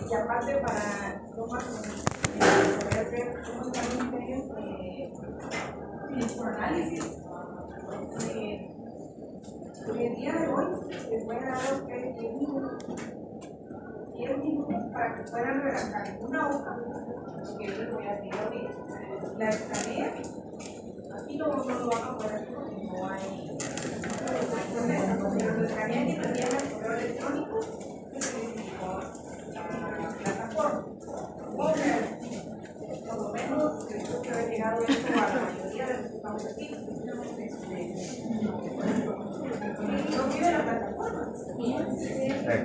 Y aparte para poder ver cómo están ustedes en su análisis. El día de hoy les voy a dar a ustedes 10 minutos para que puedan redactar en una hoja que yo les voy a pedir ahorita. La escanea, aquí no lo van a poder hacer porque no hay internet, pero lo escanean y lo envían al correo electrónico la plataforma. O sea, por lo menos creo que ha llegado esto a la mayoría de los que estamos aquí. ¿No vive la plataforma?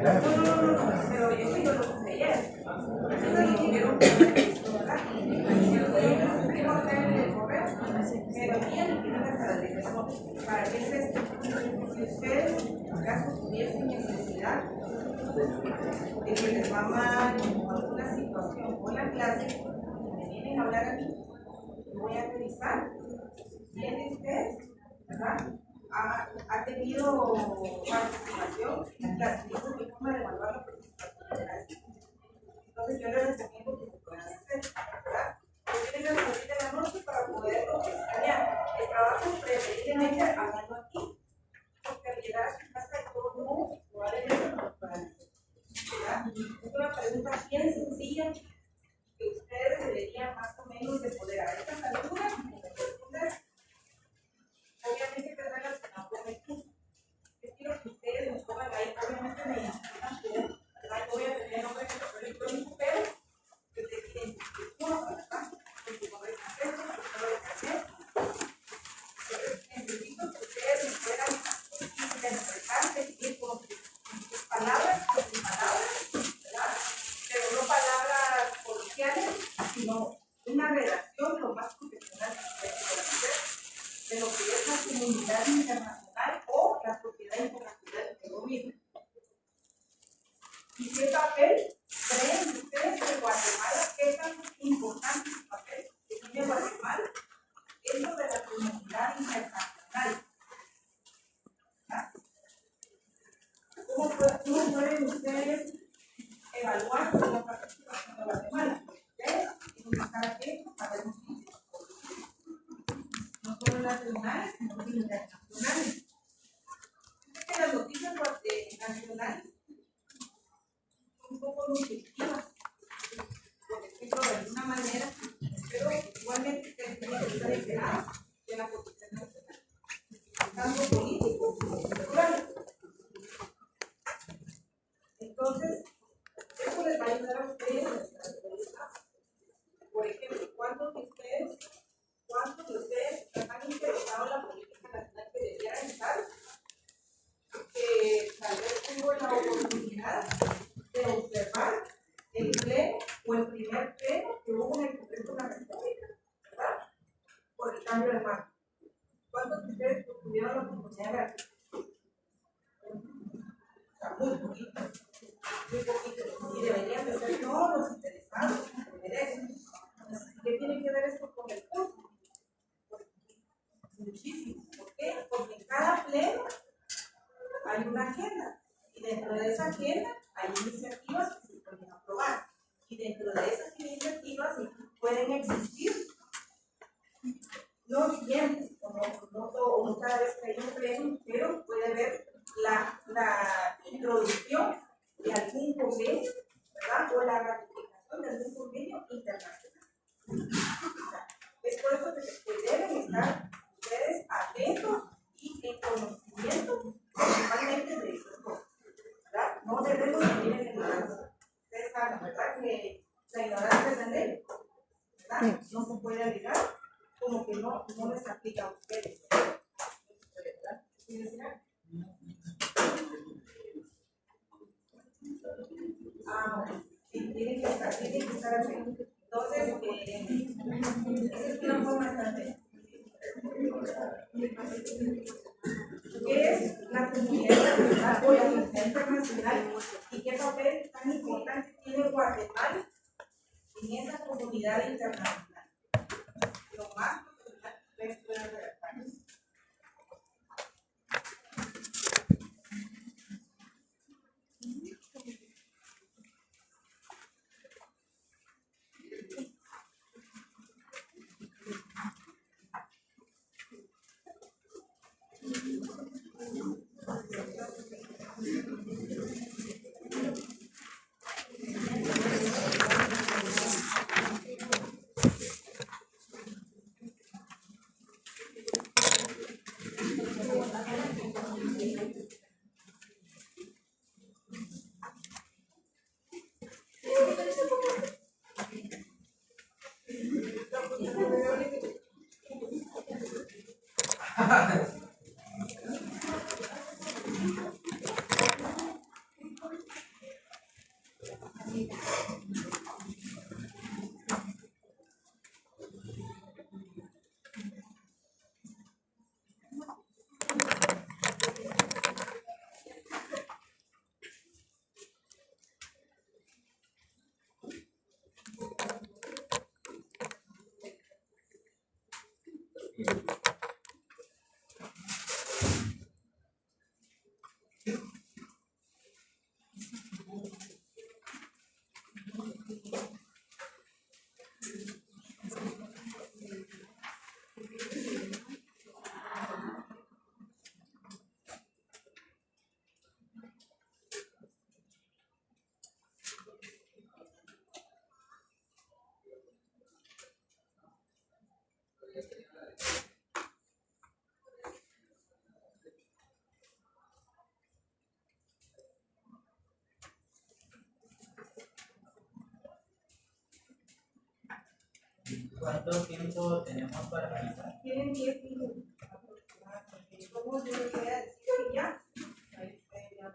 Claro. No, pero eso yo lo puse ayer. Entonces lo tuvieron que hacer esto, ¿verdad? Yo lo escribo acá en el correo, pero aquí en el final hasta la dirección. ¿Para qué es esto? Si ustedes, acaso tuviesen necesidad de que les va mal o alguna situación con la clase, me vienen a hablar a mí, voy a revisar quién de ustedes, ¿verdad? Ha tenido participación en la clase. Esa es mi forma de evaluar la participación en la clase. Entonces yo les recomiendo que se puedan hacer, ¿verdad? Que tienen que salir de la noche para poderlo escanear. El trabajo preferiblemente hablando aquí, porque al llegar a su casa de todos modos, probablemente no lo puedan hacer, ¿verdad? Es una pregunta bien sencilla que ustedes deberían más o menos de poder a estas alturas responder. Obviamente que es relacionado con el curso. Yo quiero que ustedes nos pongan ahí, obviamente me identifican su, ¿verdad? Yo voy a tener nombre de correo electrónico, pero que se identifiquen, ¿verdad? Con su nombre completo, su número de carnet. Entonces necesito que ustedes me puedan interpretar, definir con sus palabras, ¿verdad? Pero no palabras coloquiales, sino una redacción lo más profesional que ustedes puedan hacer de lo que es la comunidad internacional o la sociedad internacional que gobierna. ¿Y qué papel creen ustedes que Guatemala, qué tan importante es el papel que tiene Guatemala dentro de la comunidad internacional? ¿Ah? ¿Cómo pueden ustedes evaluar la participación de Guatemala? Ustedes tienen que estar atentos a ver noticias, no solo nacionales, sino también internacionales. Yo sé que las noticias nacionales son un poco nutritivas, por decirlo de alguna manera, pero igualmente ustedes tienen que estar enterados de la política nacional, tanto político como cultural. Entonces, eso les va a ayudar a ustedes a estar. Por ejemplo, ¿cuántos de ustedes están interesados en la política nacional que debieran estar? Que tal vez tuvo la oportunidad de observar el pleno o el primer pleno que hubo en el Congreso de la República, ¿verdad? Por el cambio de mando. ¿Cuántos de ustedes tuvieron la oportunidad de ver? O sea, muy poquito. Y deberían de ser todos los interesados en ver eso. ¿Qué tiene que ver esto con el curso? Pues, muchísimo. ¿Por qué? Porque en cada pleno hay una agenda. Y dentro de esa agenda hay iniciativas que se pueden aprobar. Y dentro de esas iniciativas pueden existir, no siempre, no cada vez que hay un pleno, pero puede haber la introducción de algún convenio, ¿verdad? O la ratificación de algún convenio internacional. O sea, es por eso que deben estar ustedes atentos y en conocimiento principalmente de esas cosas, ¿verdad? No debemos vivir en ignorancia. Ustedes saben, ¿verdad? Que la ignorancia es la ley, ¿verdad? No se puede alegar como que no les aplica a ustedes, ¿verdad? ¿Sí decían? Sí, tienen que estar atentos. Entonces, esa es una forma bastante. ¿Qué es la comunidad internacional o la sociedad internacional y qué papel tan importante tiene Guatemala en esa comunidad internacional? Lo más profesional que ustedes puedan redactar. ¿Cuánto tiempo tenemos para realizar? Tienen 10 minutos aproximadamente. ¿Cómo yo les voy a decir que ya? Ahí ya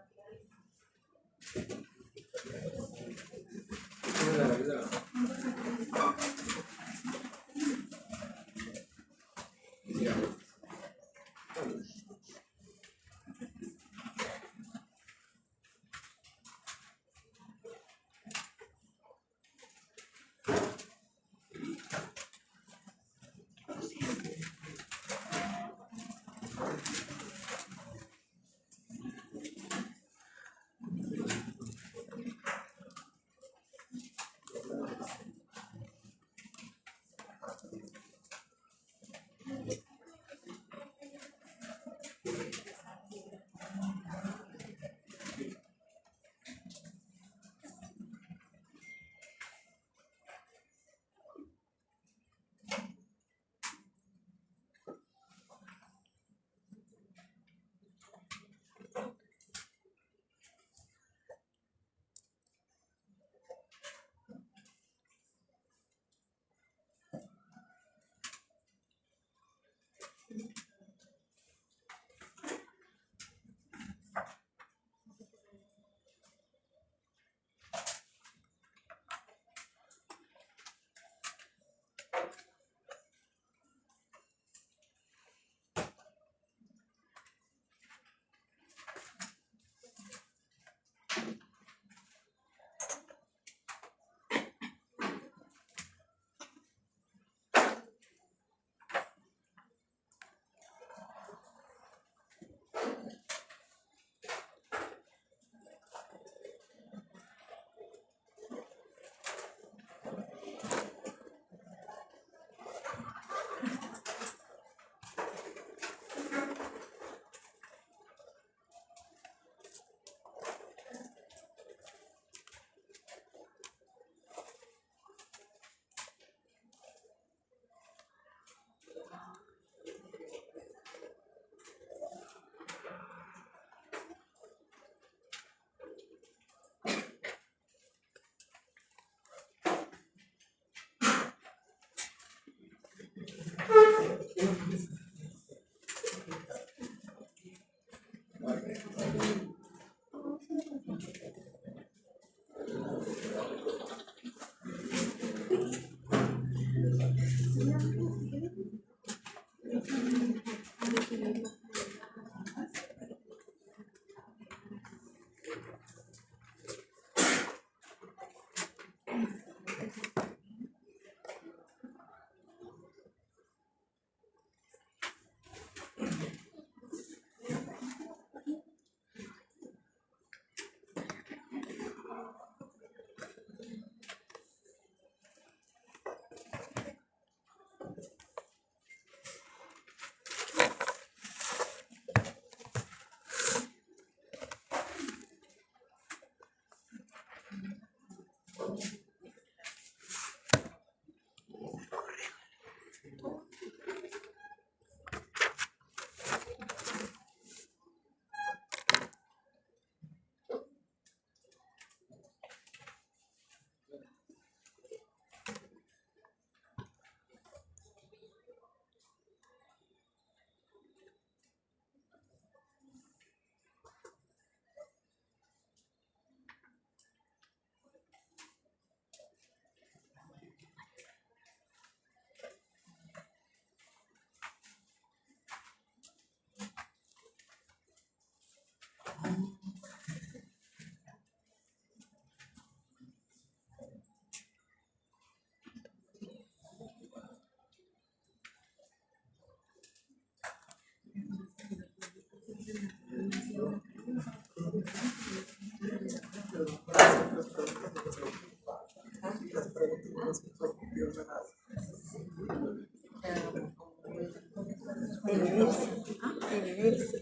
Dividirse.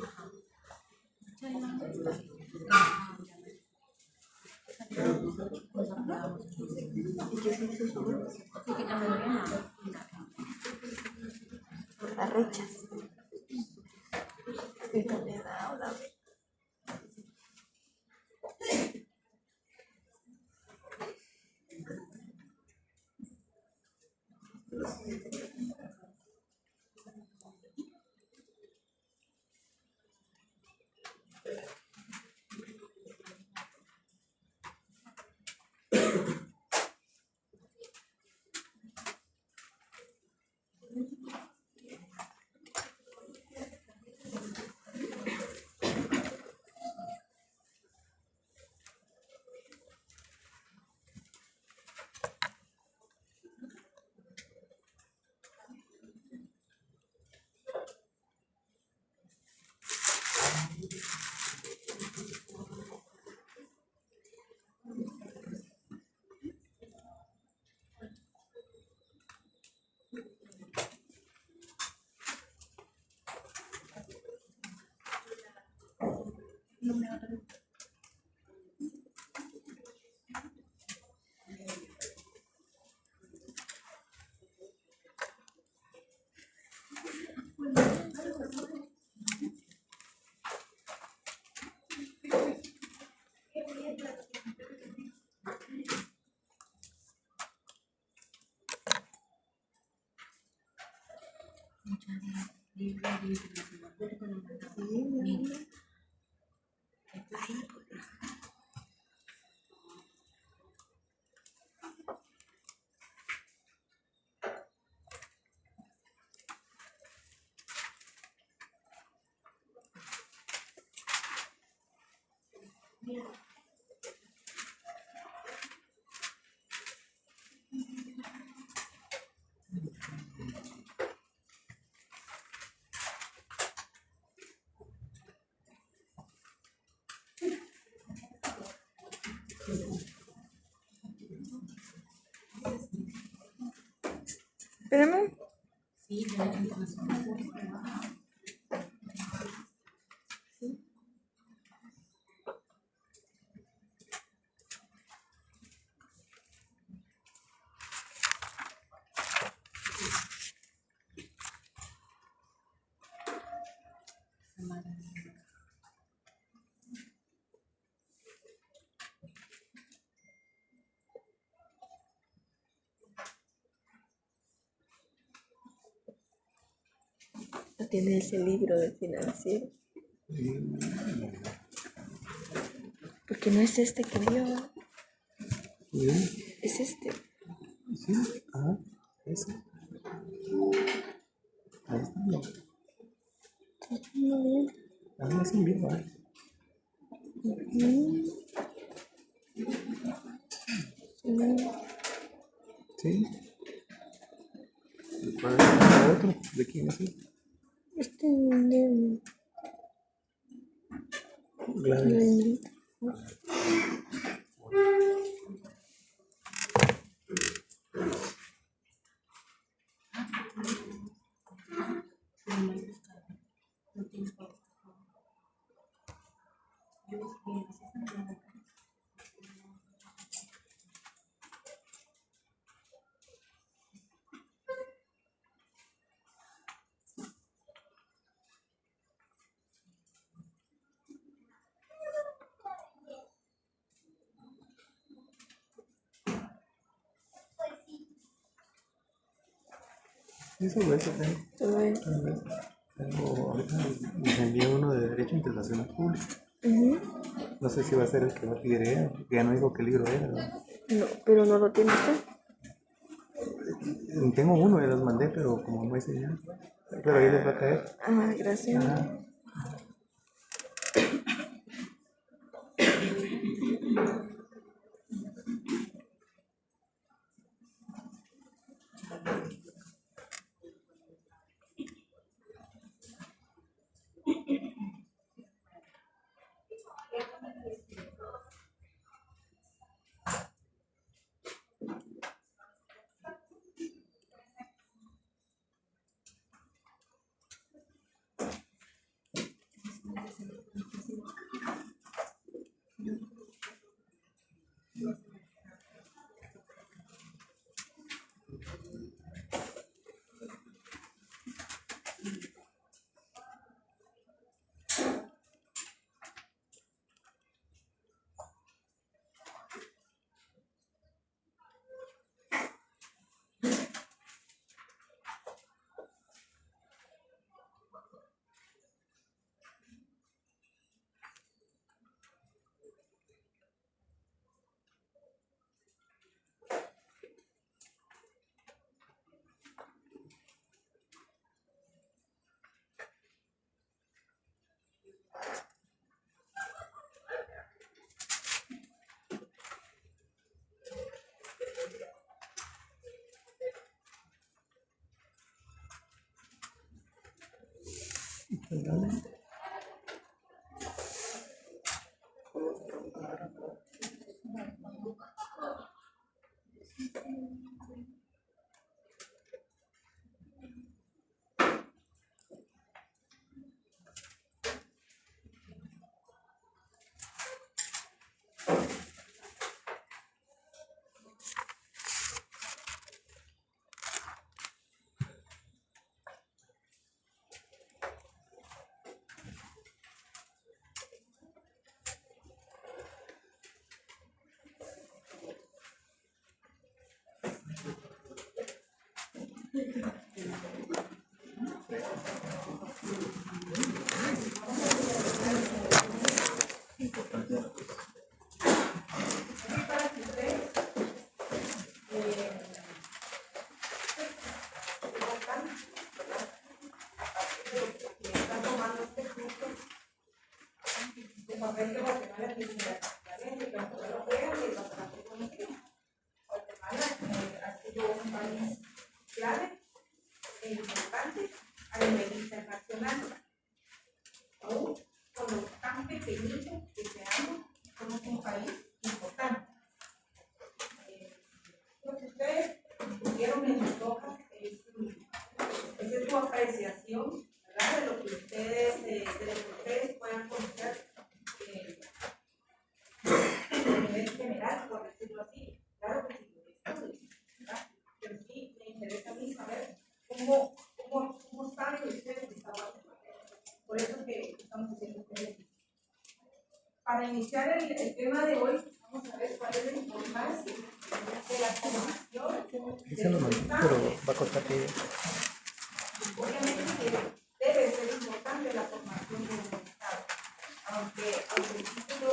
¿Y qué es eso? Arrechas. Y también habla. Espérame. No tiene ese libro de financiero. Porque no es este que vio. Es este. Sí, ajá, eso. Ahí está bien. Ah, es un libro, ¿eh? Sí. ¿Cuál es otro? ¿De quién es? Este de Gladys. Sí, sobre eso tengo. Sobre eso. Tengo, ahorita me envió uno de Derecho Internacional Público. No sé si va a ser el que va a pedir ella, porque ya no dijo qué libro era, ¿no? No, pero no lo tiene usted. Tengo uno, ya los mandé, pero como no hay señal. Pero ahí les va a caer. Ah, gracias. Ajá. Para iniciar el tema de hoy, vamos a ver cuál es la importancia de la formación. Ese no, pero va a costar que... Obviamente debe ser importante la formación de un Estado, aunque al principio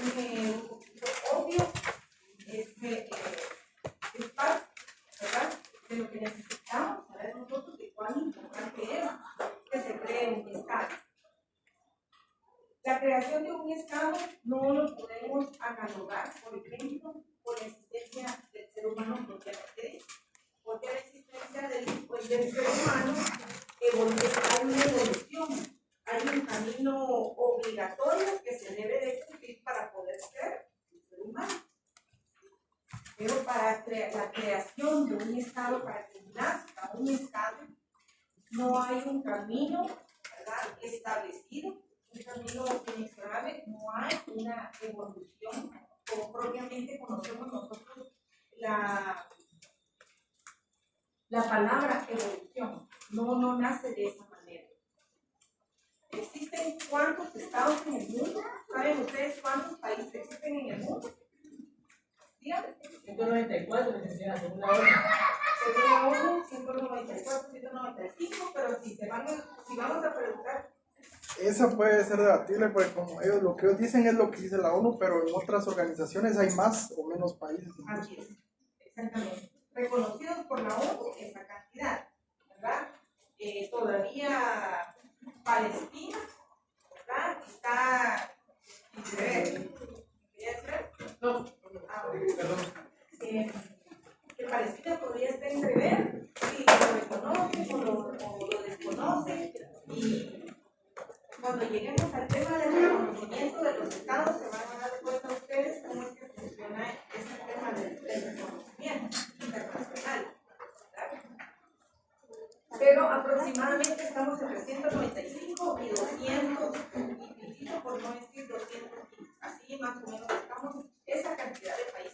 suene un poquito obvio, es parte, ¿verdad?, de lo que necesitamos saber nosotros de cuán importante es que se cree un Estado. La creación de un Estado no lo podemos analogar, por ejemplo, con la existencia del ser humano propiamente dicho, porque la existencia del ser humano hay una evolución, hay un camino obligatorio que se debe de cumplir para poder ser un ser humano. Pero para la creación de un Estado, para que nazca un Estado, no hay un camino, ¿verdad?, establecido, un camino inexorable, no hay una evolución como propiamente conocemos nosotros la palabra evolución. No nace de esa manera. ¿Existen cuántos estados en el mundo? ¿Saben ustedes cuántos países existen en el mundo? Díganme. 194, licenciada, según la ONU. Según la ONU, 194, 195, pero si vamos a preguntar. Esa puede ser debatible porque como ellos, lo que ellos dicen es lo que dice la ONU, pero en otras organizaciones hay más o menos países. Así es, exactamente. Reconocidos por la ONU esa cantidad, ¿verdad? Todavía Palestina, ¿verdad?, está Israel. ¿Quería saber? No. Que Palestina podría estar en entrever si lo reconoce o lo desconoce, y cuando lleguemos al tema del reconocimiento de los estados se van a dar cuenta ustedes cómo es que funciona este tema del reconocimiento internacional, ¿verdad? Pero aproximadamente estamos en 395 y 200 y por no decir 215, así más o menos estamos esa cantidad de países.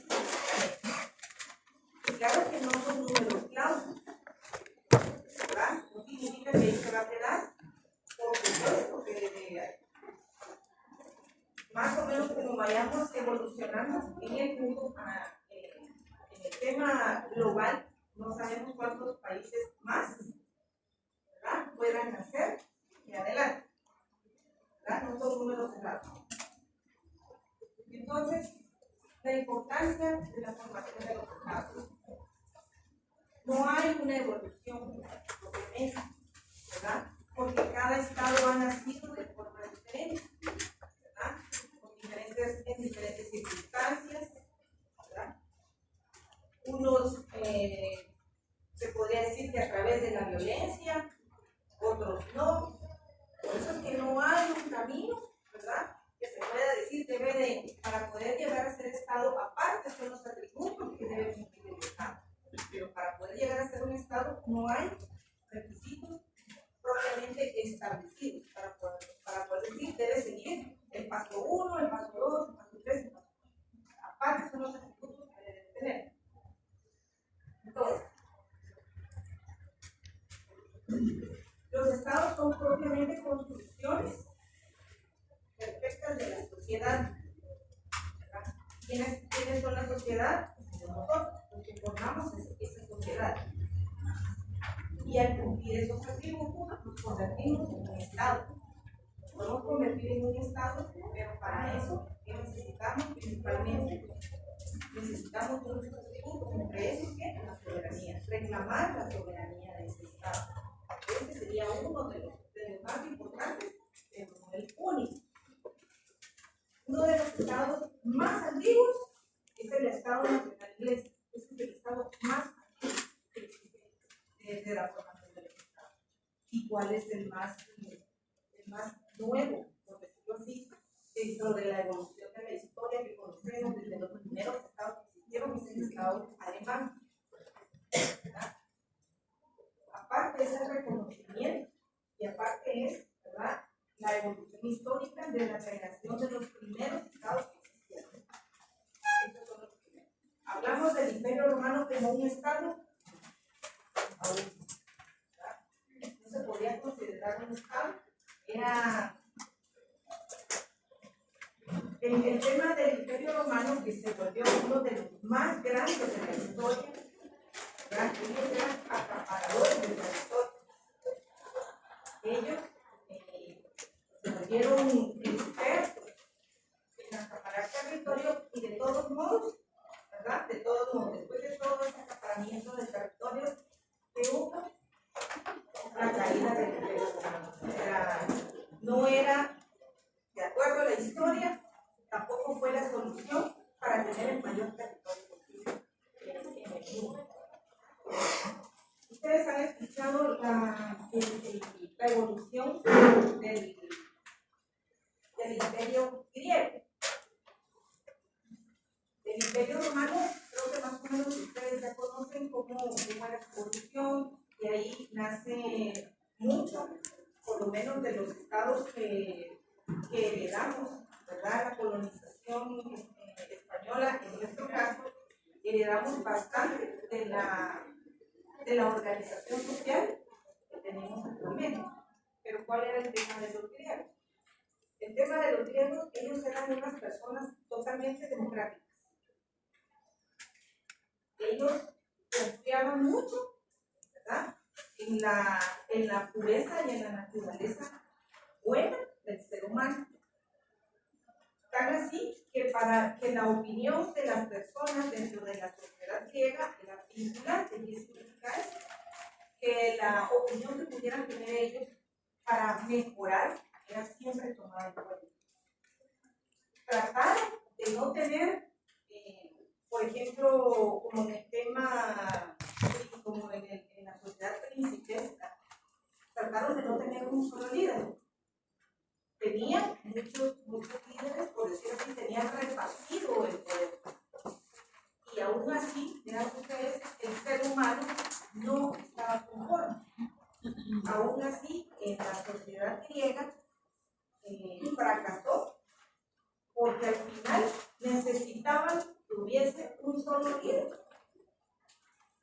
tema global, no sabemos cuántos países más, ¿verdad?, puedan hacer y adelante, ¿verdad? No son números cerrados. Entonces, la importancia de la formación de los estados. No hay una evolución, obviamente, ¿verdad? Porque cada estado ha nacido de forma diferente, ¿verdad? En diferentes circunstancias, ¿verdad? Unos se podría decir que a través de la violencia, otros no. Por eso es que no hay un camino, ¿verdad?, que se pueda decir para poder llegar a ser Estado, aparte son los atributos que debe cumplir el Estado. Pero para poder llegar a ser un Estado no hay requisitos propiamente establecidos para poder decir debe seguir el paso 1, el paso 2, el paso 3, el paso 4. Aparte son los atributos que deben tener. Entonces, los estados son propiamente construcciones perfectas de la sociedad. ¿Quiénes son la sociedad? Pues nosotros, los que formamos esa sociedad. Y al cumplir esos atributos, nos convertimos en un estado. Podemos convertir en un estado, pero para eso, ¿qué necesitamos? Principalmente, necesitamos muchos atributos, entre esos, ¿qué? La soberanía. Reclamar la soberanía de ese estado. Ese sería uno de los más importantes, pero no el único. Uno de los estados más antiguos es el Estado Nacional Inglés. Es el estado más antiguo que existe desde la formación del Estado. ¿Y cuál es el más nuevo, por decirlo así, dentro de la evolución de la historia que conocemos desde los primeros estados que existieron? Es el Estado alemán. ¿Verdad? Aparte es el reconocimiento y aparte es, ¿verdad?, la evolución histórica de la creación de los primeros estados que existieron. Estos son los primeros. Hablamos del Imperio Romano como un estado, aún, ¿verdad? No se podía considerar un estado. Era el tema del Imperio Romano, que se volvió uno de los más grandes de la historia, ¿verdad? Ellos eran acaparadores de la historia. Ellos se volvieron expertos en acaparar territorio y de todos modos, ¿verdad? De todos modos, después de todo ese acaparamiento de territorio, ¿qué hubo? La caída del Imperio Romano. No era, de acuerdo a la historia, tampoco fue la solución para tener el mayor territorio posible en el mundo. Ustedes han escuchado la evolución del imperio griego. El imperio romano, creo que más o menos ustedes ya conocen cómo era su evolución, y ahí nace mucho, por lo menos de los estados que heredamos, ¿verdad? La colonización española, en nuestro caso, heredamos bastante de la organización social que tenemos actualmente. Pero ¿cuál era el tema de los griegos? El tema de los griegos, ellos eran unas personas totalmente democráticas. Ellos confiaban mucho, ¿verdad?, en la pureza y en la naturaleza buena del ser humano. Tan así que para que la opinión de las personas dentro de la sociedad griega era vinculante. ¿Y qué significa eso? Que la opinión que pudieran tener ellos para mejorar era siempre tomada en cuenta. Tratar de no tener, por ejemplo, como en el tema, como en la sociedad principesca, trataron de no tener un solo líder. Tenían muchos líderes, por decirlo así, tenían repartido el poder. Y aún así, vean ustedes, el ser humano no estaba conforme. Aún así, en la sociedad griega fracasó, porque al final necesitaban que hubiese un solo líder.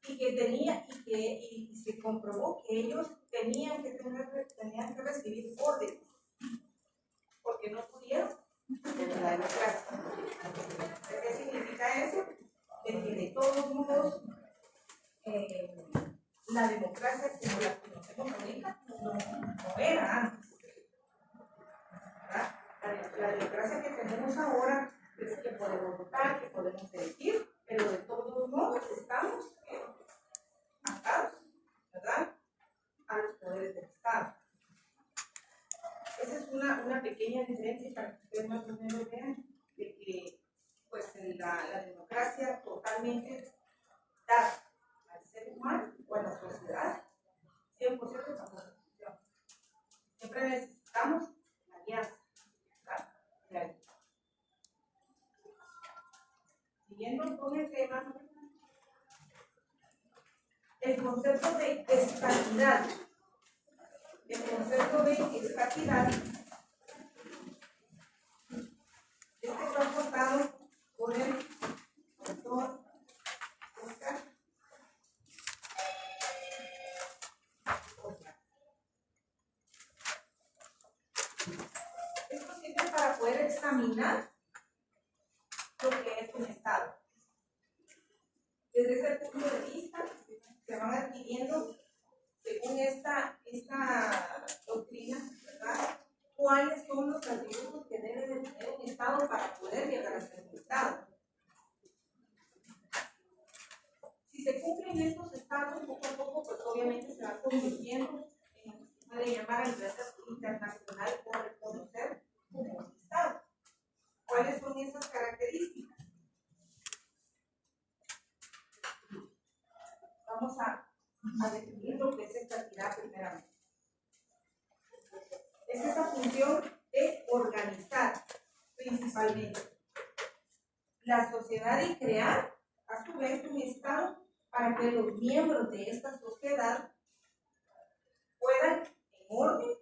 Y se comprobó que ellos tenían que recibir órdenes, porque no pudieron tener la democracia. ¿Qué significa eso? De que de todos modos la democracia como la conocemos ahorita no era antes. ¿Verdad? La democracia que tenemos ahora es que podemos votar, que podemos elegir, pero de todos modos estamos atados, ¿verdad?, a los poderes del Estado. Esa es una pequeña diferencia para que ustedes más o menos vean de que pues la democracia totalmente da al ser humano o a la sociedad 100% de la constitución. Siempre necesitamos la alianza, ¿verdad? Siguiendo con el tema, el concepto de estatidad. El concepto de estatidad fue aportado por el doctor Oscar. Esto sirve para poder examinar lo que es un Estado. Desde ese punto de vista, se van adquiriendo, según esta doctrina, ¿verdad?, cuáles son los atributos que debe de tener un Estado para poder llegar a ser un Estado. Si se cumplen estos estados, poco a poco, pues obviamente se va convirtiendo en lo que se puede llamar a nivel internacional o reconocer como un Estado. ¿Cuáles son esas características? Vamos a definir lo que es estatidad primeramente. Es esa función de organizar principalmente la sociedad y crear a su vez un Estado para que los miembros de esta sociedad puedan en orden,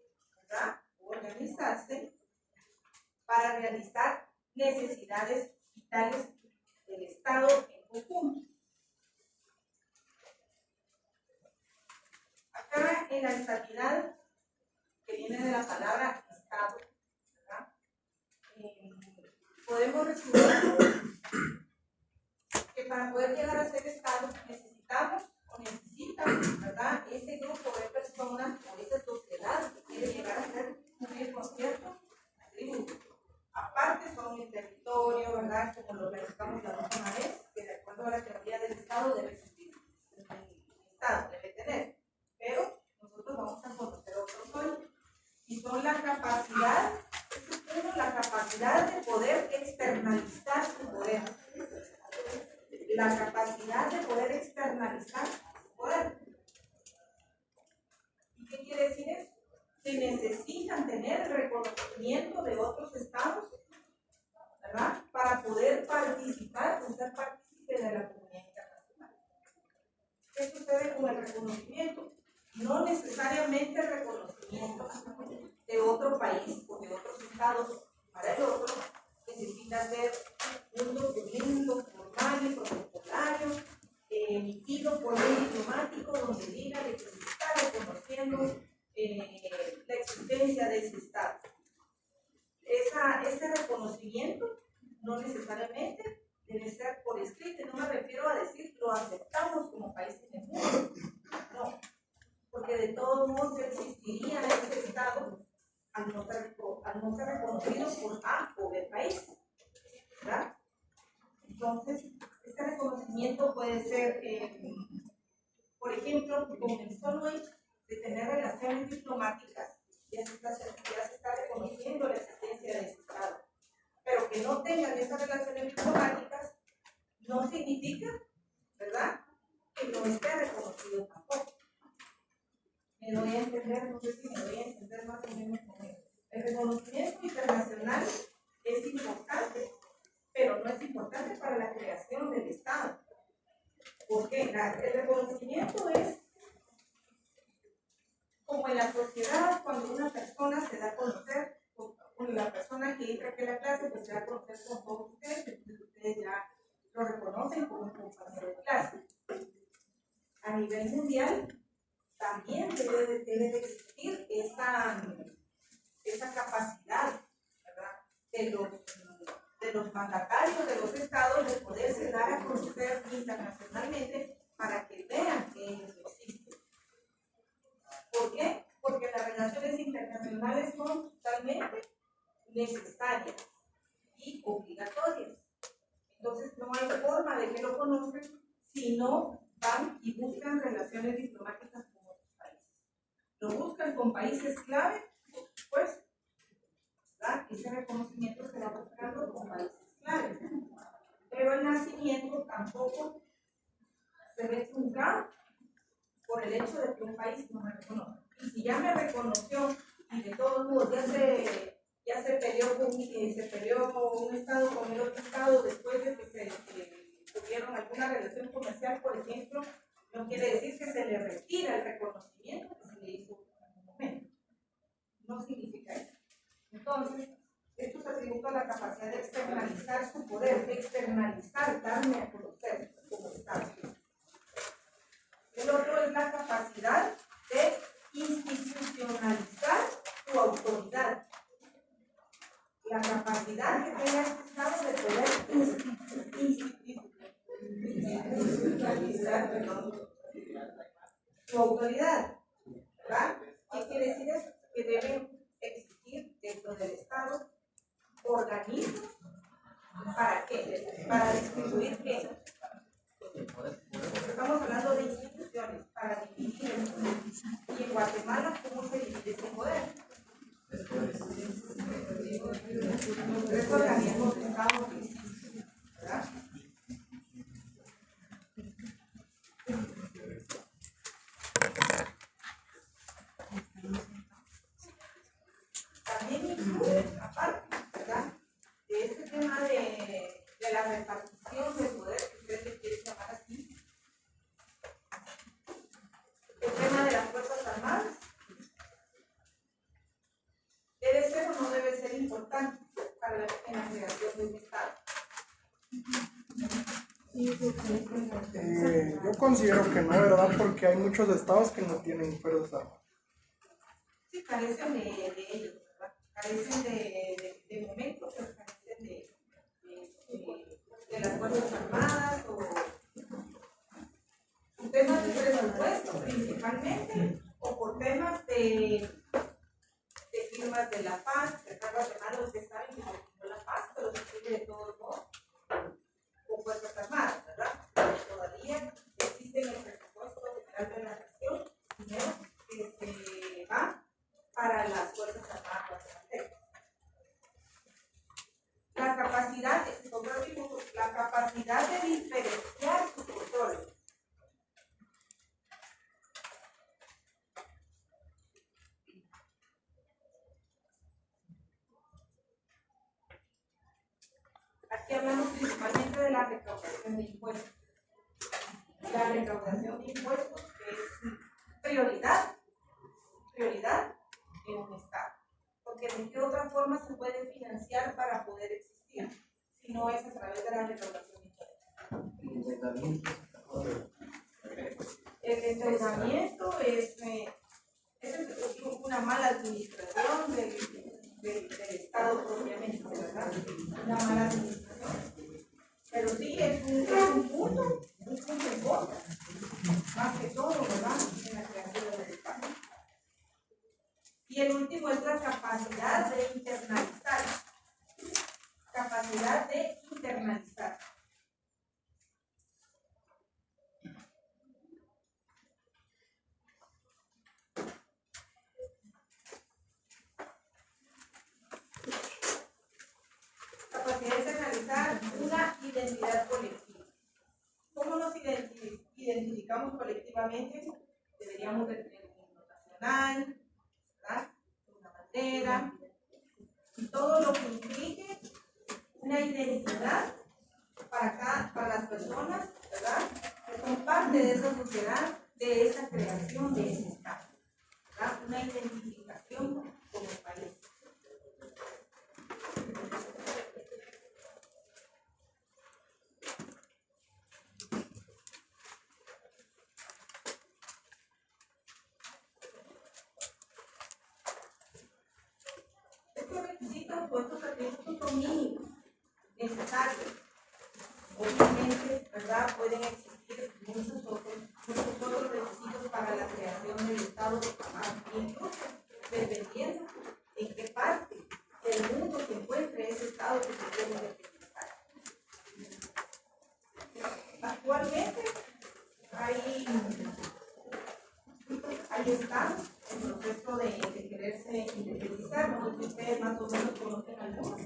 ¿verdad?, organizarse para realizar necesidades vitales del Estado en conjunto. Acá en la estatidad, que viene de la palabra Estado, ¿verdad?, podemos resumir que para poder llegar a ser Estado necesitamos o necesitan, ¿verdad?, ese grupo de personas o esa sociedad que quiere llegar a ser cumplir con ciertos atributos. Aparte son el territorio, ¿verdad?, como lo verificamos la última vez, que de acuerdo a la teoría del Estado debe existir un Estado, debe tener. Pero nosotros vamos a conocer otros hoy, y son la capacidad, la capacidad de poder externalizar su poder. La capacidad de poder externalizar su poder. ¿Y qué quiere decir eso? Que necesitan tener el reconocimiento de otros estados, ¿verdad?, para poder participar o ser partícipe de la comunidad internacional. ¿Qué sucede con el reconocimiento? No necesariamente el reconocimiento de otro país o de otros estados para el otro necesita ser un documento formal y protocolario emitido por un diplomático donde diga que se está reconociendo la existencia de ese estado. Ese reconocimiento no necesariamente debe ser por escrito. No me refiero a decir lo aceptamos como país en el mundo, no, porque de todos modos existiría ese estado al no ser reconocido por A o B país, ¿verdad? Entonces, este reconocimiento puede ser, por ejemplo, con el solo hecho de tener relaciones diplomáticas, ya se está reconociendo la existencia de ese estado. Pero que no tengan esas relaciones diplomáticas no significa, ¿verdad?, que no esté reconocido tampoco. Me doy a entender, no sé si me doy a entender más o menos con eso. El reconocimiento internacional es importante, pero no es importante para la creación del Estado. Porque el reconocimiento es como en la sociedad, cuando una persona se da a conocer, con la persona que entra aquí a la clase, pues se da a conocer con todos ustedes, entonces ustedes ya lo reconocen como un compañero de clase. A nivel mundial, también debe de existir esa capacidad, ¿verdad?, de los mandatarios de los estados de poderse dar a conocer internacionalmente para que vean reconocen si no van y buscan relaciones diplomáticas con otros países. Lo buscan con países clave, por supuesto, ¿verdad? Ese reconocimiento se va buscando con países clave. Pero el nacimiento tampoco se ve truncado por el hecho de que un país no me reconoce. Y si ya me reconoció y de todos modos ya se peleó un estado con el otro estado después de que tuvieron alguna relación comercial, por ejemplo, no quiere decir que se le retira el reconocimiento que se le hizo en algún momento. No significa eso. Entonces, esto se atribuye a la capacidad de externalizar su poder, de externalizar, darme a conocer como Estado. El otro es la capacidad de institucionalizar su autoridad. La capacidad que tenga este Estado de poder institucionalizar su autoridad. ¿Verdad? ¿Qué quiere decir eso? Que deben existir dentro del Estado organismos. ¿Para qué? Para distribuir qué. Estamos hablando de instituciones para dividir el poder. Y en Guatemala, ¿cómo se divide ese poder? Los tres organismos de Estado que existen, ¿verdad? También incluye, aparte, ¿verdad? De este tema de la repartición del poder, que ustedes le quieren llamar así, el tema de las Fuerzas Armadas, ¿debe ser o no debe ser importante para en la creación de un Estado? Yo considero que no, ¿verdad? Porque hay muchos estados que no tienen fuerzas armadas. Sí, carecen de ellos, ¿verdad? Carecen de momentos, pero carecen de las Fuerzas Armadas o temas de presupuesto principalmente, o por temas de firmas de la paz, que acá Guatemala ustedes saben que se firmó la paz, pero se sigue de todos modos con Fuerzas Armadas, ¿verdad? Todavía existe en el presupuesto general de la nación dinero que se va para las Fuerzas Armadas guatemaltecas. La capacidad de diferenciar su control. Aquí hablamos principalmente de la recaudación de impuestos. La recaudación de impuestos es prioridad en un Estado. Porque de qué otra forma se puede financiar para poder existir, si no es a través de la recaudación de impuestos. El endeudamiento es una mala administración del Estado propiamente, ¿verdad? Una mala administración. Pero sí es un punto en contra, más que todo, ¿verdad? En la creación del Estado. Y el último es la capacidad de internalizar. Capacidad de internalizar. Capacidad de internalizar una identidad colectiva. ¿Cómo nos identificamos colectivamente? Deberíamos de tener un himno nacional, ¿verdad? Una bandera, y todo lo que implique una identidad para las personas, ¿verdad? Que son parte de esa sociedad, de esa creación de ese Estado, ¿verdad? Una identificación con el país. Estos requisitos o estos atributos son mínimos, necesarios. Obviamente, ¿verdad? Pueden existir muchos otros requisitos para la creación del Estado de Panamá, incluso dependiendo en qué parte del mundo se encuentre ese Estado que se quiere independizar. Actualmente, ahí están en proceso de quererse independizar. No sé si ustedes más o menos conocen algunos.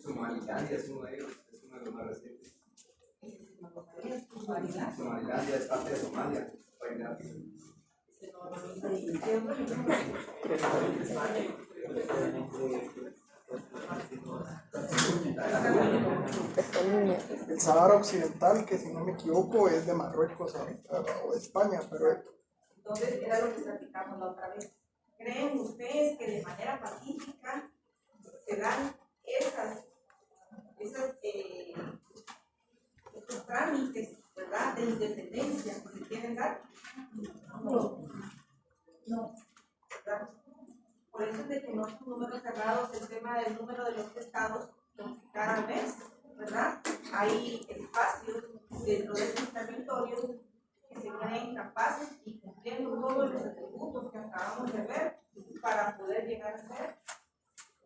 Somalilandia es uno de ellos, es uno de los más recientes. Somalilandia es parte de Somalia. El Sahara Occidental, que si no me equivoco es de Marruecos o de España, pero Entonces, era lo que platicamos la otra vez. ¿Creen ustedes que de manera pacífica se dan estos trámites, ¿verdad?, de independencia que se quieren dar? No. ¿Verdad? Por eso es de que no son números cerrados el tema del número de los estados cada mes, ¿verdad? Hay espacios dentro de esos territorios que se creen capaces y cumpliendo todos los atributos que acabamos de ver para poder llegar a ser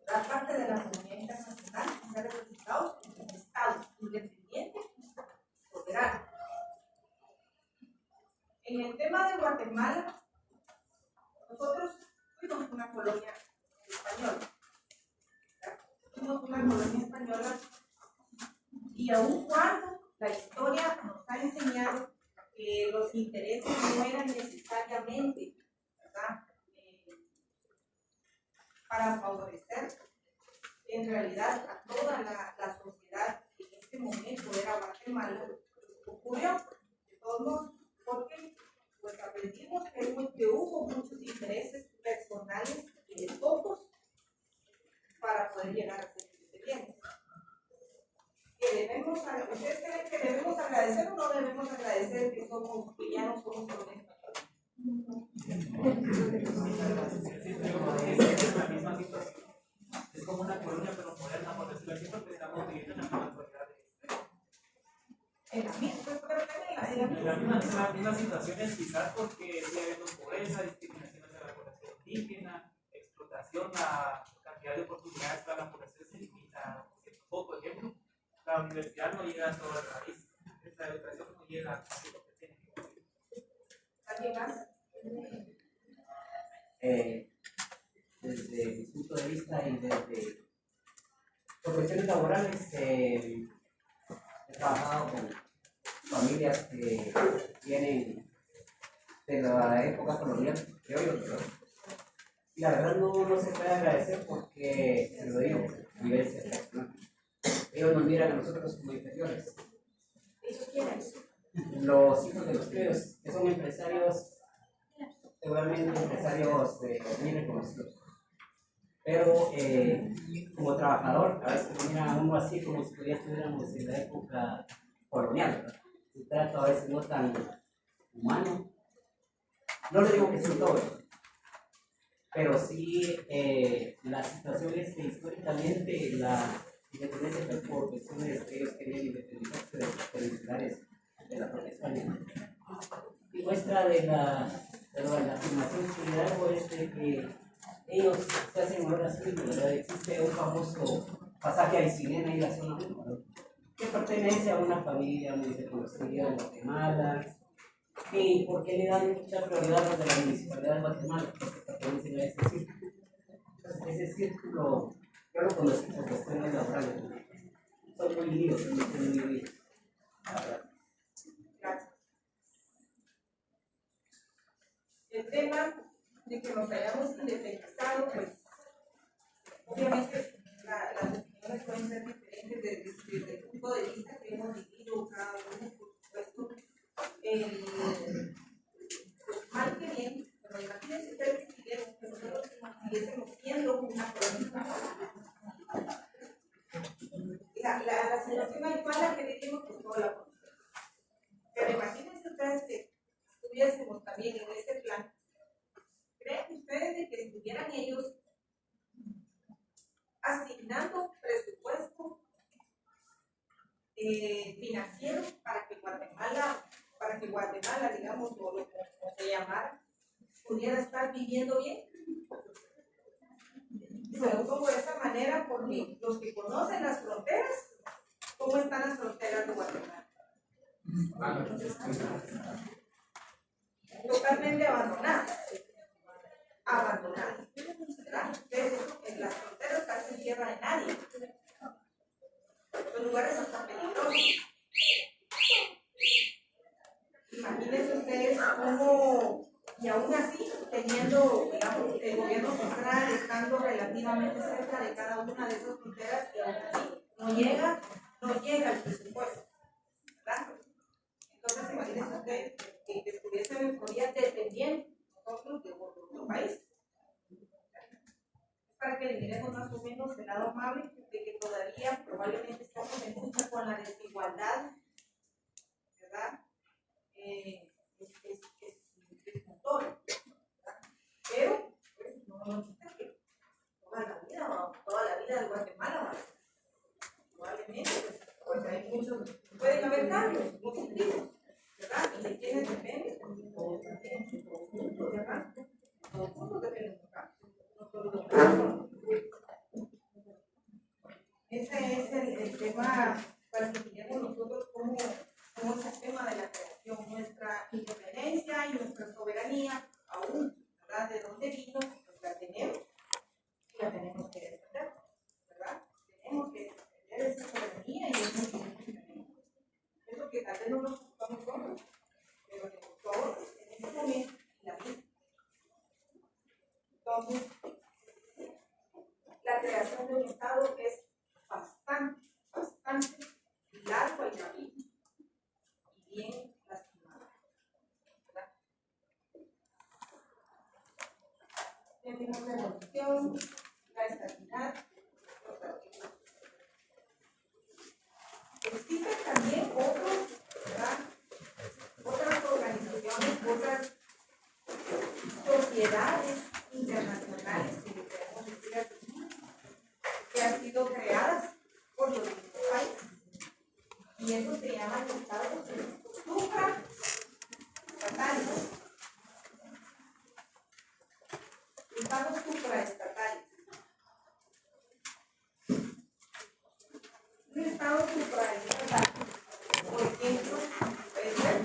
la parte de la comunidad internacional y ser representados en un estado independiente y soberano. En el tema de Guatemala, nosotros fuimos una colonia española. Fuimos una colonia española y aun cuando la historia nos ha enseñado que los intereses no eran necesariamente, ¿verdad?, para favorecer en realidad a toda la sociedad que en este momento era Guatemala, ocurrió de todos modos, porque pues aprendimos que hubo muchos intereses personales y de pocos para poder llegar a ser independientes. ¿Ustedes creen que debemos agradecer o no debemos agradecer que ya no somos colonias españolas? Es la misma situación. Es como una colonia pero moderna, por decirlo así, porque estamos viviendo en la misma actualidad. En las mismas situaciones, quizás porque sigue habiendo pobreza, discriminación hacia la población indígena, explotación, la cantidad de oportunidades para la población se limita poco. Por ejemplo, la universidad no llega a todo el país, la educación no llega a todo lo que tiene que decir. ¿Alguien más? Desde mi punto de vista y desde por cuestiones laborales, he trabajado con familias que vienen de la época colonial, que hoy lo creo. Y la verdad no se puede agradecer porque, se lo digo, vivencia personal. Ellos nos miran a nosotros como inferiores. ¿Ellos quieren? Los hijos de los críos, que son empresarios, seguramente empresarios muy reconocidos. Pero como trabajador, a veces me miran a uno así como si todavía estuviéramos en la época colonial, ¿verdad? Se trata a veces no tan humano. No le digo que son todos, pero sí la situación es que históricamente la independencia fue por cuestiones que ellos querían independizarse de los peninsulares de la propia España. Y muestra de la afirmación que le hago es de que ellos se hacen ahora así, ¿verdad? Existe un famoso pasaje a Isilena y la zona 1, que pertenece a una familia muy reconocida en Guatemala. ¿Y por qué le dan mucha prioridad a la municipalidad de Guatemala? Porque pertenecen a ese círculo. Entonces, ese círculo, yo lo conocí por cuestiones laborales. Son muy líos, son muy líos. Gracias. El tema de que nos hayamos independizado, pues obviamente las opiniones pueden ser diferentes desde el punto de vista que hemos vivido cada uno, por supuesto. Pues mal que bien, pero imagínense ustedes que nosotros siguiésemos siendo una colonia. La situación actual que vivimos, pues toda la conocemos. Pero imagínense ustedes que estuviésemos también en este plan. ¿Creen ustedes de que estuvieran ellos asignando presupuesto financiero para que Guatemala, digamos, o lo que se llamara, pudiera estar viviendo bien? Se lo pongo de esta manera porque los que conocen las fronteras, ¿Cómo están las fronteras de Guatemala? Totalmente abandonadas. Abandonadas. ¿Verdad? Ustedes en las fronteras casi en tierra de nadie. Los lugares hasta peligrosos. Imagínense ustedes cómo, y aún así, teniendo, digamos, el gobierno central estando relativamente cerca de cada una de esas fronteras, y aún así no llega el presupuesto, ¿verdad? Entonces, imagínense ustedes que estuviesen en Florida dependiendo nosotros de otro país. Para que eliminemos más o menos el lado amable de que todavía probablemente estamos en lucha con la desigualdad, ¿verdad? Es motor, ¿verdad? Pero pues, no nos quita que toda la vida de Guatemala, ¿verdad? Probablemente pues hay muchos, pueden haber cambios positivos, ¿verdad? Y de quienes dependen, todos también, ¿verdad? Todos juntos dependen de cambios. Ese es el tema para que miremos nosotros cómo es el tema de la creación, nuestra independencia y nuestra soberanía, aún, ¿verdad? De dónde vino, pues la tenemos y la tenemos que defender, ¿verdad? Tenemos que defender esa soberanía y esa independencia. Eso que tal vez no nos ocupamos todos, pero que todos en ese momento en la vida. Entonces, la creación de un Estado es bastante largo el camino y bien lastimado, ¿verdad? Tenemos la evolución, la estabilidad, los artículos. Existen también ¿verdad? Otras organizaciones, otras sociedades internacionales, si le queremos decir así, que han sido creadas por los mismos países. Y eso se llama estados supraestatales. Estados supraestatales. Un estado supraestatal, por ejemplo, puede ser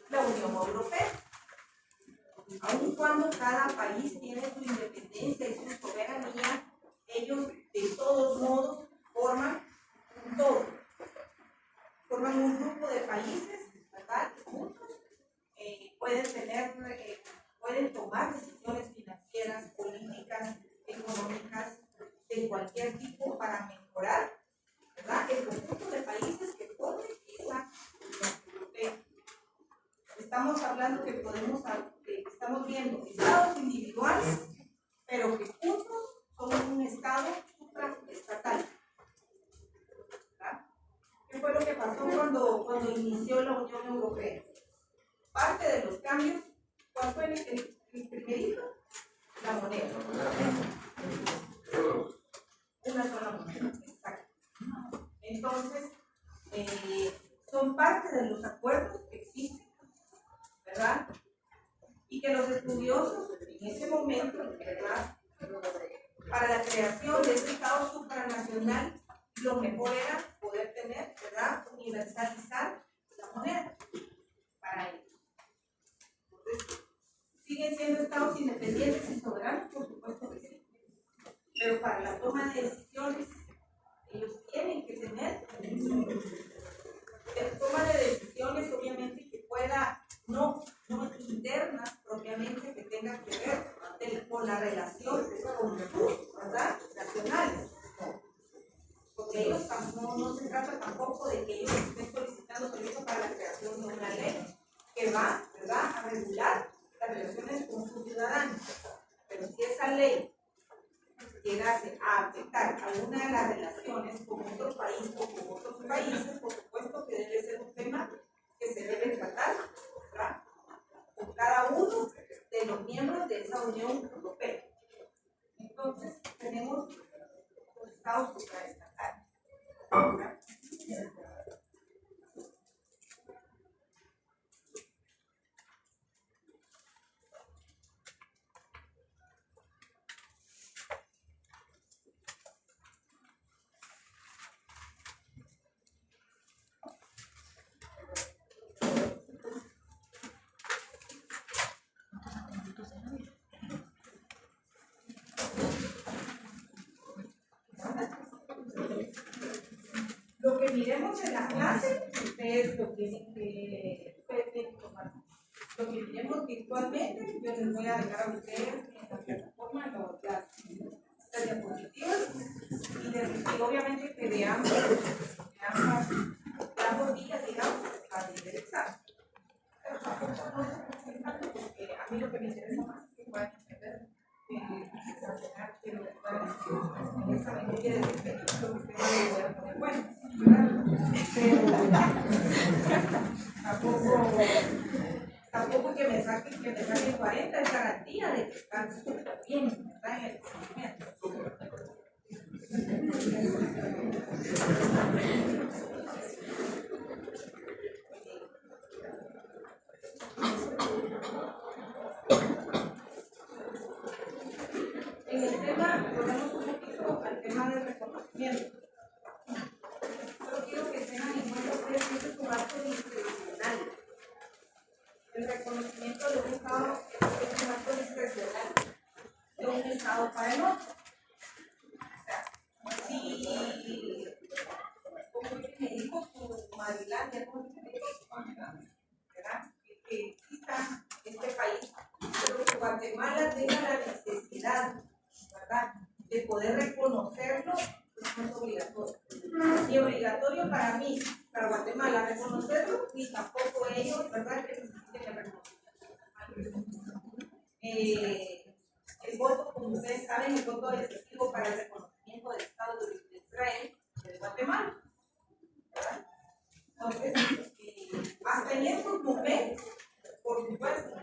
la Unión Europea. Aun cuando cada país tiene su independencia y su soberanía, ellos de todos modos forman un grupo de países, ¿verdad? Que juntos pueden tomar decisiones financieras, políticas, económicas, de cualquier tipo para mejorar, ¿verdad? El conjunto de países que formen esa Unión Europea. Estamos hablando que estamos viendo estados individuales, pero que juntos son un estado supraestatal. ¿Verdad? ¿Qué fue lo que pasó cuando inició la Unión Europea? Parte de los cambios, ¿cuál fue el primerito? La moneda. Una sola moneda, exacto. Entonces, son parte de los acuerdos que existen, ¿verdad? Y que los estudiosos en ese momento, ¿verdad? Para la creación de ese Estado supranacional, lo mejor era poder tener, ¿verdad? Universalizar la moneda para ellos. Entonces, ¿siguen siendo estados independientes y soberanos? Por supuesto que sí. Pero para la toma de decisiones, ellos tienen que tener toma de decisiones, obviamente, que pueda, no internas propiamente, que tenga que ver con la relación con sus, ¿verdad? Nacionales. Porque ellos no se trata tampoco de que ellos estén solicitando permiso para la creación de una ley que va, ¿verdad?, a regular las relaciones con sus ciudadanos. Pero si esa ley llegase a afectar alguna de las relaciones con otro país o con otros países, por supuesto que debe ser un tema que se debe tratar, ¿verdad?, con cada uno de los miembros de esa Unión Europea. Entonces, tenemos los estados supraestatales, ¿verdad? que miremos en la clase, ustedes lo tienen que tomar. Lo que miremos virtualmente, yo les voy a dejar a ustedes en la plataforma las diapositivas y obviamente que veamos ambos días, digamos, para el examen. Pero tampoco no se preocupen porque a mí lo que me interesa más es que puedan entender que lo que puedan el examen no quiere decir que lo que ustedes no puedan poner bueno, pero tampoco que me saquen 40 es garantía de que están súper bien, ¿verdad? En el conocimiento. En el tema, volvemos un poquito al tema del reconocimiento. Solo quiero que tengan en cuenta ustedes que este es un acto discrecional. El reconocimiento de un Estado es un acto discrecional de un Estado para el otro. O sea, si, como me dijo su Marilandia, ¿verdad? Que exista este país, pero que Guatemala tenga la necesidad, ¿verdad?, de poder reconocerlo, pues no es obligatorio. Ni obligatorio para mí, para Guatemala reconocerlo, ni tampoco ellos, ¿verdad?, que necesiten el reconocimiento. El voto, como ustedes saben, el voto es efectivo para el reconocimiento del Estado de Israel de Guatemala, ¿verdad? Entonces, hasta en estos momentos, por supuesto,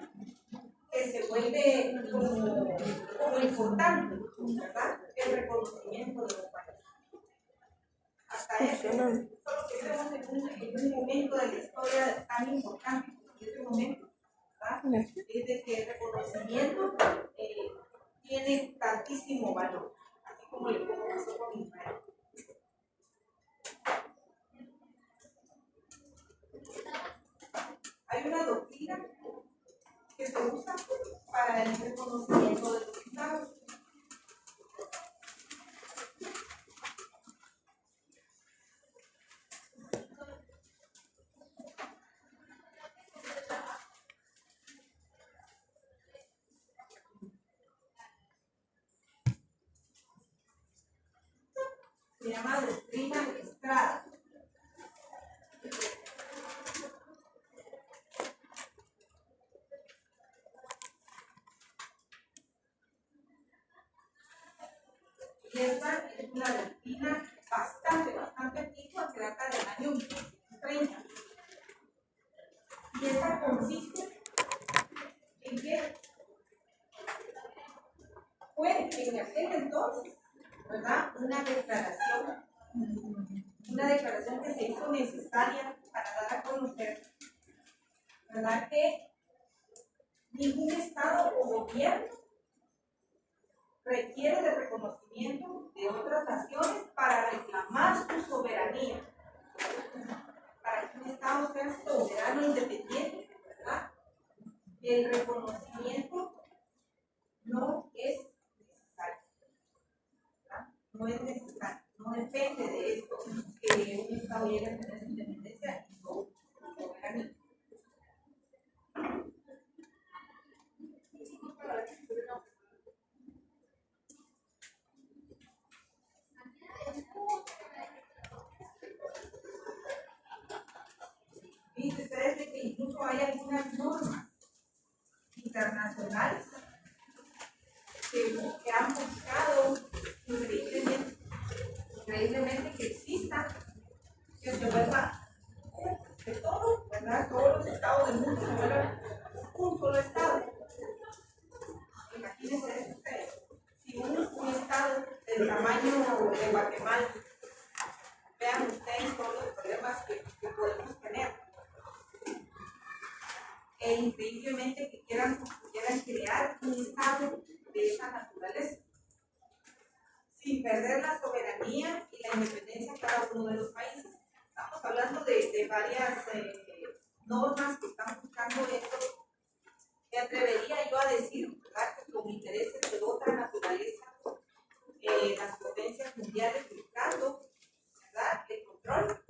que se vuelve como importante, ¿verdad?, el reconocimiento de los países. Hasta eso, solo que estamos en un momento de la historia tan importante como este momento, ¿verdad?, es de que el reconocimiento tiene tantísimo valor, así como le pongo pasó con Israel. Hay una doctrina que se usa para el reconocimiento de los estados. Se llama doctrina Estrada. Y esta es una doctrina bastante antigua, que data del año 1930. Y esta consiste en que fue en aquel entonces, ¿verdad?, una declaración que se hizo necesaria para dar a conocer, ¿verdad?, que ningún Estado o gobierno requiere de reconocimiento de otras naciones para reclamar su soberanía. Para que un Estado sea soberano e independiente, ¿verdad?, el reconocimiento no es necesario. ¿Verdad? No es necesario. No depende de esto que un Estado llegue a tener su independencia y su soberanía. Fíjense ustedes de que incluso hay algunas normas internacionales que han buscado increíblemente que exista, que se vuelva de todo, ¿verdad? Todos los estados del mundo se vuelvan un solo estado. Imagínense eso ustedes. Si un estado del tamaño de Guatemala, vean ustedes todos los problemas que podemos tener. E increíblemente que quieran crear un estado de esa naturaleza, sin perder la soberanía y la independencia de cada uno de los países. Estamos hablando de varias normas que están buscando esto. Me atrevería yo a decir, ¿verdad?, que con intereses de otra naturaleza, las potencias mundiales buscando, ¿verdad?, el control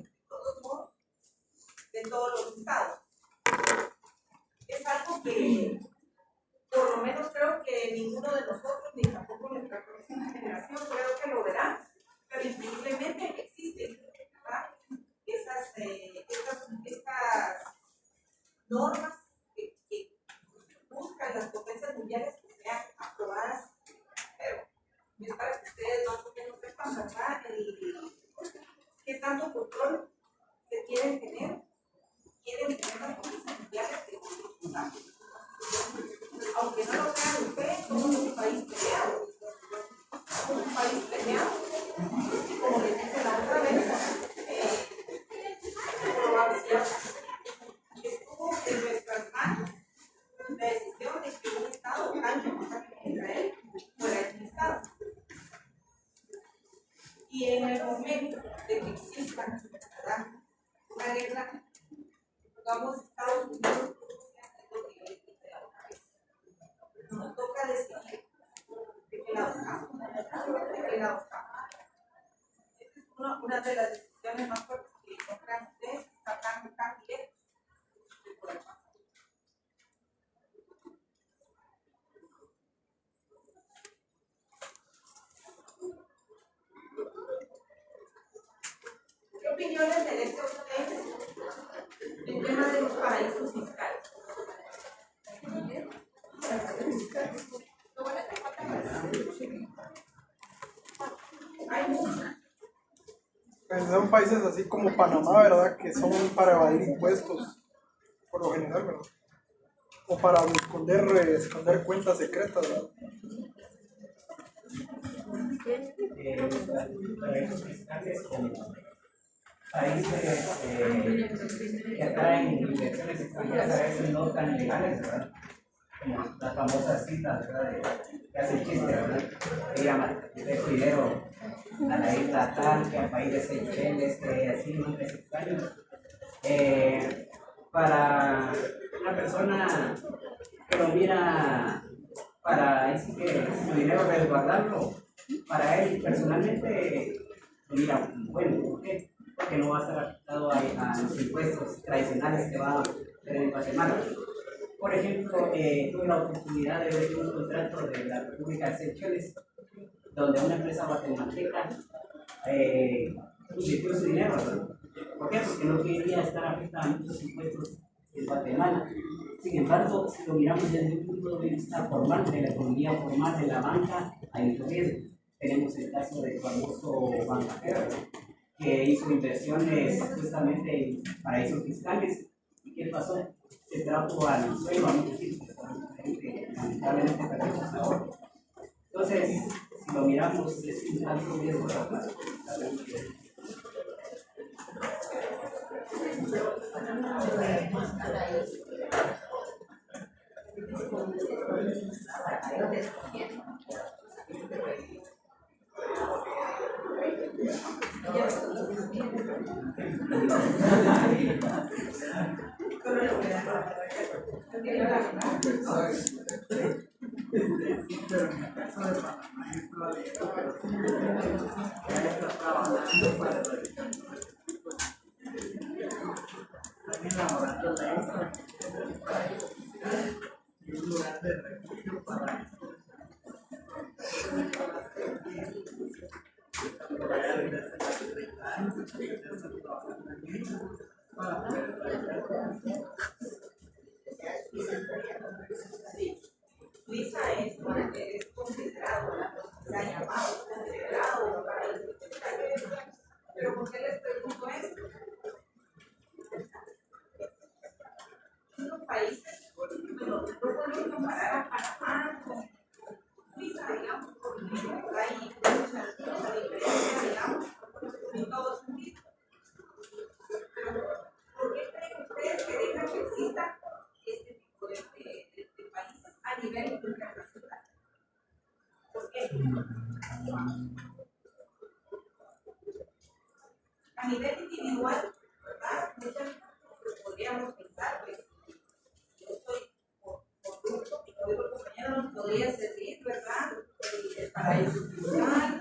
sepan, ¿verdad? Qué tanto control se quieren tener las potencias mundiales de otros estados. Aunque no lo crean ustedes, somos un país peleado. Somos un país peleado. Y como les dije la otra vez, Croacia estuvo en nuestras manos la decisión de que un estado tan importante como Israel fuera el estado. Y en el momento de que exista, ¿verdad?, una guerra, vamos a Estados Unidos, lo que yo le dije la otra vez. Nos toca decidir de qué lado estamos. De qué lado estamos. Esta es una de las decisiones más fuertes que encuentran ustedes, que está tan lejos de poder pasar. ¿Qué opiniones merece ustedes en tema de los paraísos fiscales? Hay muchos. Pues son países así como Panamá, ¿verdad? Que son para evadir impuestos, por lo general, ¿verdad? O para esconder cuentas secretas, ¿verdad? Paraísos fiscales como países que atraen inversiones extranjeras a veces no tan legales, ¿verdad? Como las famosas citas, ¿verdad? Que hacen chiste, ¿verdad? Que llaman de dinero a la isla tal, que al país de Seychelles, que así nombres extraños. Para una persona que lo mira para decir que su dinero resguardarlo, para él personalmente, mira, bueno, ¿por qué? Porque no va a estar afectado a los impuestos tradicionales que va a tener en Guatemala. Por ejemplo, tuve la oportunidad de ver un contrato de la República de Seychelles, donde una empresa guatemalteca invirtió su dinero, ¿verdad? ¿Por qué? Porque no quería estar afectado a muchos impuestos en Guatemala. Sin embargo, si lo miramos desde un punto de vista formal, de la economía formal, de la banca, hay un riesgo. Tenemos el caso del famoso Bancajero, que hizo inversiones justamente en paraísos fiscales. ¿Y qué pasó? Se trajo al suelo a muchos sitios, que lamentablemente perdió sus ahorros. Entonces, si lo miramos, es un alto riesgo de la Suiza es considerado, se ha llamado considerado paraíso fiscal. Pero ¿por qué les pregunto esto? Los países, bueno, no podemos comparar a Panamá con Suiza, digamos, porque hay mucha diferencia, digamos, en todo sentido. Pero, ¿por qué creen ustedes que dejan que exista este tipo de países a nivel internacional? ¿Por qué? A nivel individual, ¿verdad? Muchas veces podríamos pensar, pues, yo estoy por gusto, mi compañero nos podría servir, ¿verdad? El paraíso fiscal,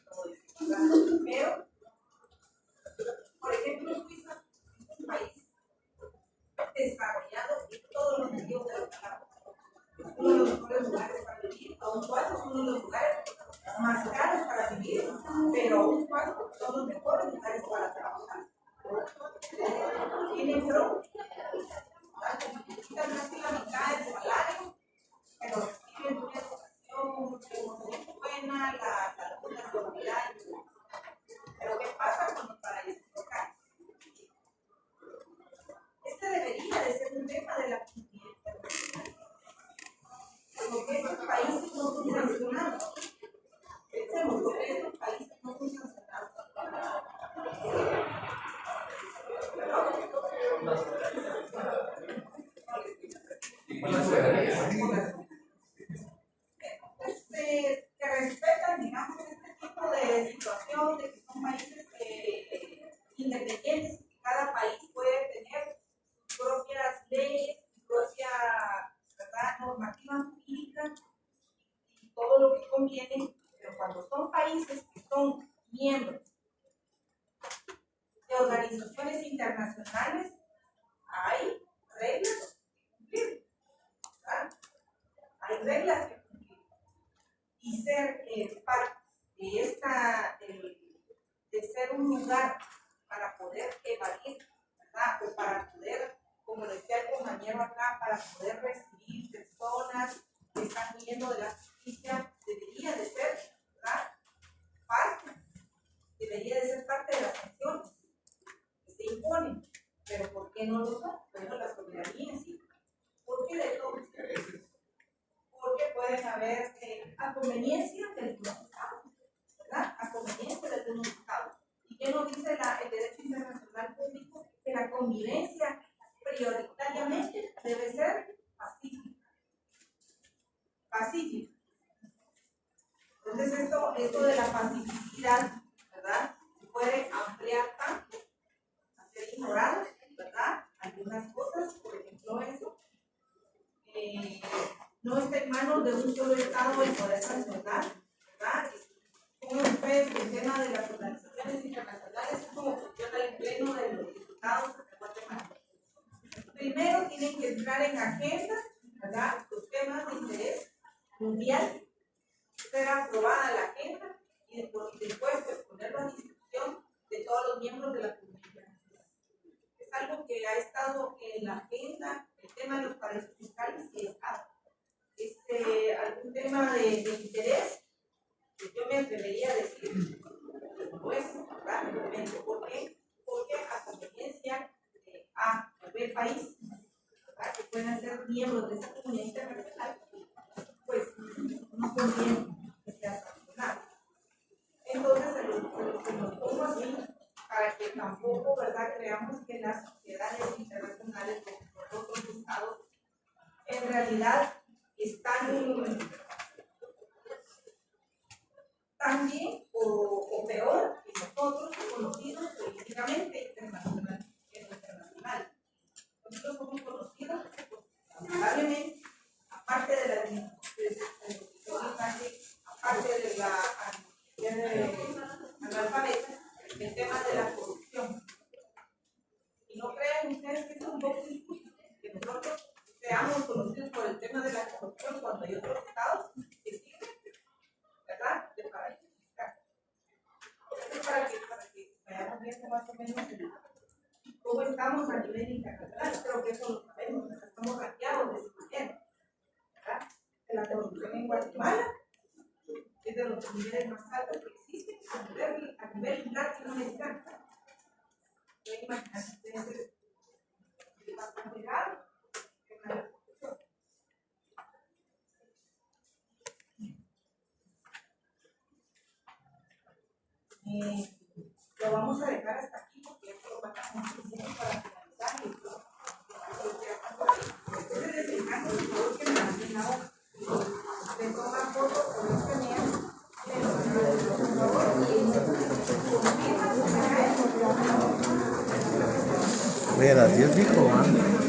como decimos, pero, por ejemplo, Suiza es un país desarrollado en todos los sentidos de la palabra. Es uno de los mejores lugares para vivir, aun cuando es uno de los lugares más caros para vivir, pero aun cuando son los mejores lugares para trabajar. Tienen pro, necesitan casi la mitad del salario, pero reciben una educación buena, la salud, la seguridad. situación de que son países independientes, que cada país puede tener sus propias leyes, su propia, ¿verdad?, normativa jurídica y todo lo que conviene, pero cuando son países que son miembros de organizaciones internacionales, hay reglas que cumplir, ¿verdad? Hay reglas que cumplir. Y ser parte de de ser un lugar para poder evadir, ¿verdad? O para poder, como decía el compañero acá, para poder recibir personas que están huyendo de la justicia, debería de ser, ¿verdad?, debería de ser parte de las sanciones que se imponen. Pero ¿por qué no lo son? Bueno, la soberanía sí. ¿Por qué de todo? Porque pueden haber a conveniencia de algunos estados, ¿verdad? A conveniencia de algunos estados. ¿Y qué nos dice el derecho internacional público? Que la convivencia prioritariamente debe ser pacífica. Pacífica. Entonces esto de la pacificidad, ¿verdad?, se puede ampliar tanto a ser ignorados, ¿verdad? Algunas cosas, por ejemplo eso, no está en manos de un solo Estado el poder sancionar, ¿verdad? Como ustedes, el tema de las organizaciones internacionales, cómo funciona el pleno de los diputados de Guatemala. Primero tienen que entrar en agenda, ¿verdad?, los temas de interés mundial, ser aprobada la agenda y después pues, ponerlo a discusión de todos los miembros de la comunidad internacional. Es algo que ha estado en la agenda, el tema de los paraísos fiscales y Estado. Algún tema de interés, que yo me atrevería a decir, no es realmente. ¿Por qué? Porque a conveniencia de A o B país, ¿verdad?, que puedan ser miembros de esa comunidad internacional, pues no conviene que sea sancionado. Entonces se nos pongo así para que tampoco, ¿verdad?, creamos que las sociedades internacionales de los otros estados en realidad están tan bien o peor que nosotros, conocidos políticamente internacional. Nosotros somos conocidos, lamentablemente, aparte de la aparte de la analfabeta, el tema de la corrupción. Y no crean ustedes que es un poco injusto que nosotros seamos conocidos por el tema de la corrupción cuando hay otros estados que sirven, ¿verdad?, de paraísos fiscales. Es para que vayamos viendo más o menos cómo estamos a nivel internacional. Creo que eso lo sabemos, estamos rankeados de esa manera, ¿verdad? De la corrupción en Guatemala es de los niveles más altos que existen a nivel latinoamericano. Pueden imaginarse ustedes es bastante grave. Lo vamos a dejar hasta aquí porque esto lo matamos para finalizar y todo. Entonces les encargo por favor que me hacen la hoja. Le toman fotos con este medio, le lo van a dar por favor y Oye, a las 10 dijo, ¿ah?